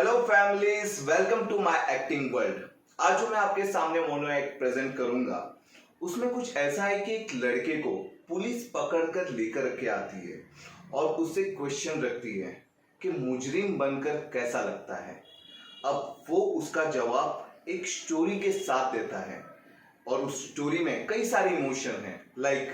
Hello families, welcome to my acting world. आज जो मैं आपके सामने मोनो एक्ट प्रेजेंट करूंगा उसमें कुछ ऐसा है कि एक लड़के को पुलिस पकड़कर लेकर के आती है और उससे क्वेश्चन रखती है कि मुजरिम बनकर कैसा लगता है। अब वो उसका जवाब एक स्टोरी के साथ देता है और उस स्टोरी में कई सारे इमोशन हैं, लाइक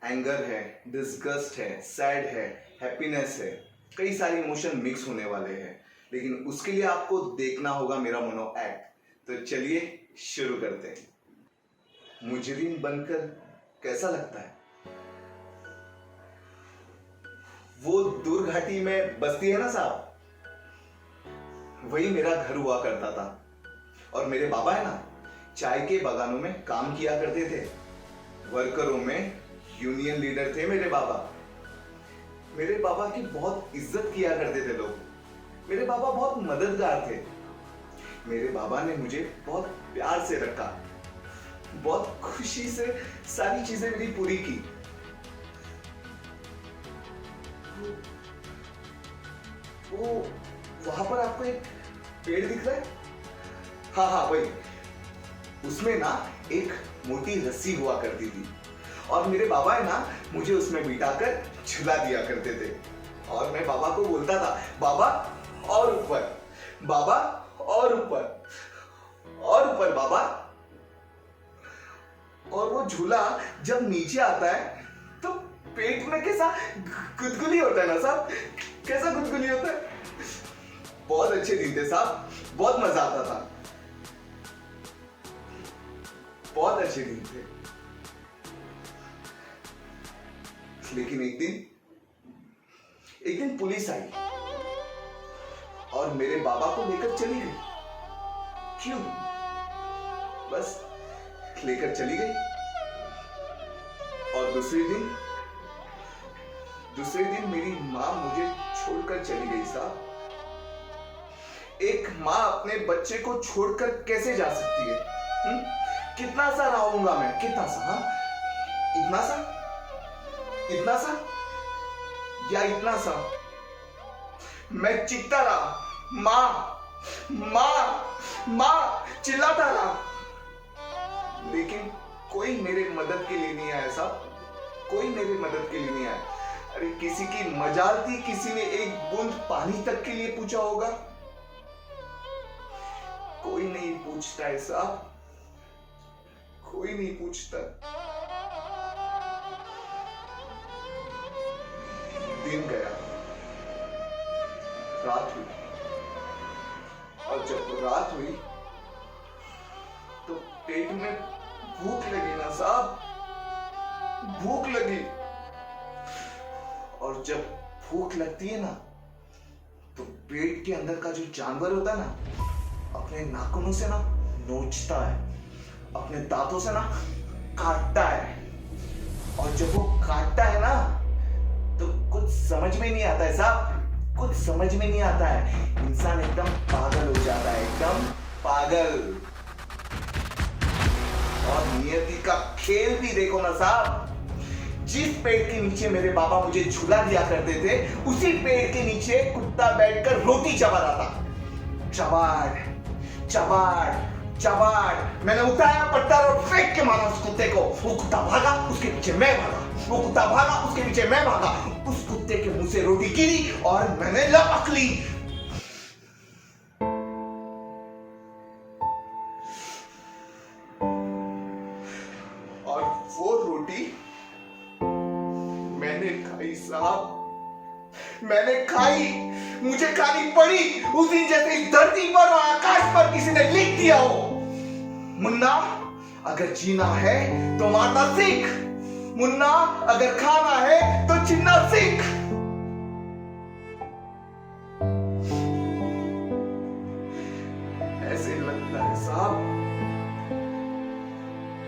एंगर है, डिस्गस्ट है, सैड है, हैप्पीनेस है। कई सारे इमोशन मिक्स होने वाले हैं, लेकिन उसके लिए आपको देखना होगा मेरा मोनो एक्ट। तो चलिए शुरू करते हैं। मुजरिम बनकर कैसा लगता है? वो दूर घाटी में बस्ती है ना साहब, वही मेरा घर हुआ करता था। और मेरे बाबा है ना, चाय के बागानों में काम किया करते थे। वर्करों में यूनियन लीडर थे मेरे बाबा। मेरे बाबा की बहुत इज्जत किया करते थे लोग। मेरे बाबा बहुत मददगार थे। मेरे बाबा ने मुझे बहुत प्यार से रखा, बहुत खुशी से सारी चीजें मेरी पूरी की। वो वहां पर आपको एक पेड़ दिख रहा है? हाँ हाँ वही। उसमें ना एक मोटी रस्सी हुआ करती थी और मेरे बाबा है ना मुझे उसमें बिठाकर झुला दिया करते थे। और मैं बाबा को बोलता था, बाबा और ऊपर, बाबा और ऊपर और ऊपर बाबा। और वो झूला जब नीचे आता है तो पेट में कैसा गुदगुदी होता है ना साहब, कैसा गुदगुदी होता है। बहुत अच्छे दिन थे साहब, बहुत मजा आता था, बहुत अच्छे दिन थे। लेकिन एक दिन पुलिस आई और मेरे बाबा को लेकर चली गई। क्यों? बस लेकर चली गई। और दूसरे दिन मेरी मां मुझे छोड़कर चली गई साहब। एक मां अपने बच्चे को छोड़कर कैसे जा सकती है? कितना सा रहूंगा मैं, कितना सा? हाँ, इतना सा या इतना सा? मैं चीखता रहा, मां मां मां, चिल्लाता रहा। लेकिन कोई मेरे मदद के लिए नहीं आया साहब, कोई मेरी मदद के लिए नहीं आया। अरे किसी की मजाल थी, किसी ने एक बूंद पानी तक के लिए पूछा होगा? कोई नहीं पूछता है साहब, कोई नहीं पूछता। दिन गया, रात हुई, और जब रात हुई तो पेट में भूख लगी ना साहब, भूख लगी। और जब भूख लगती है ना तो पेट के अंदर का जो जानवर होता है ना, अपने नाखूनों से ना नोचता है, अपने दांतों से ना काटता है। और जब वो काटता है ना तो कुछ समझ में नहीं आता है साहब, कुछ समझ में नहीं आता है। इंसान एकदम पागल हो जाता है, एकदम पागल। और नियति का खेल भी देखो ना साहब, जिस पेड़ के नीचे मेरे बाबा मुझे झूला दिया करते थे, उसी पेड़ के नीचे कुत्ता बैठकर रोटी चबा रहा था। चबाड़ चबाड़ चबाड़। मैंने उठाया पत्थर और फेंक के मारा उस कुत्ते को। वो कुत्ता भागा, उसके पीछे मैं भागा। वो कुत्ता भागा, उसके पीछे मैं भागा। उस कुत्ते के मुंह से रोटी गिरी और मैंने लपक ली। और वो रोटी मैंने खाई साहब, मैंने खाई, मुझे खानी पड़ी। उस दिन जैसे इस धरती पर और आकाश पर किसी ने लिख दिया हो, मुन्ना अगर जीना है तो मारना सीख, मुन्ना अगर खाना है तो छीनना सीख। ऐसे लगता है साहब,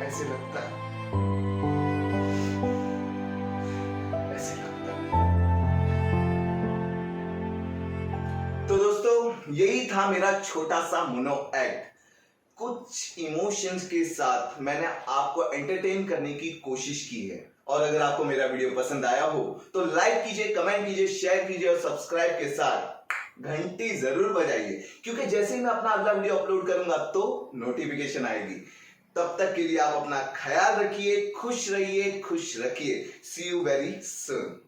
ऐसे लगता है, ऐसे लगता है। तो दोस्तों, यही था मेरा छोटा सा मोनो एक्ट। कुछ इमोशंस के साथ मैंने आपको एंटरटेन करने की कोशिश की है। और अगर आपको मेरा वीडियो पसंद आया हो तो लाइक कीजिए, कमेंट कीजिए, शेयर कीजिए और सब्सक्राइब के साथ घंटी जरूर बजाइए, क्योंकि जैसे ही मैं अपना अगला वीडियो अपलोड करूंगा तो नोटिफिकेशन आएगी। तब तक के लिए आप अपना ख्याल रखिए, खुश रहिए, खुश रखिए। सी यू वेरी सून।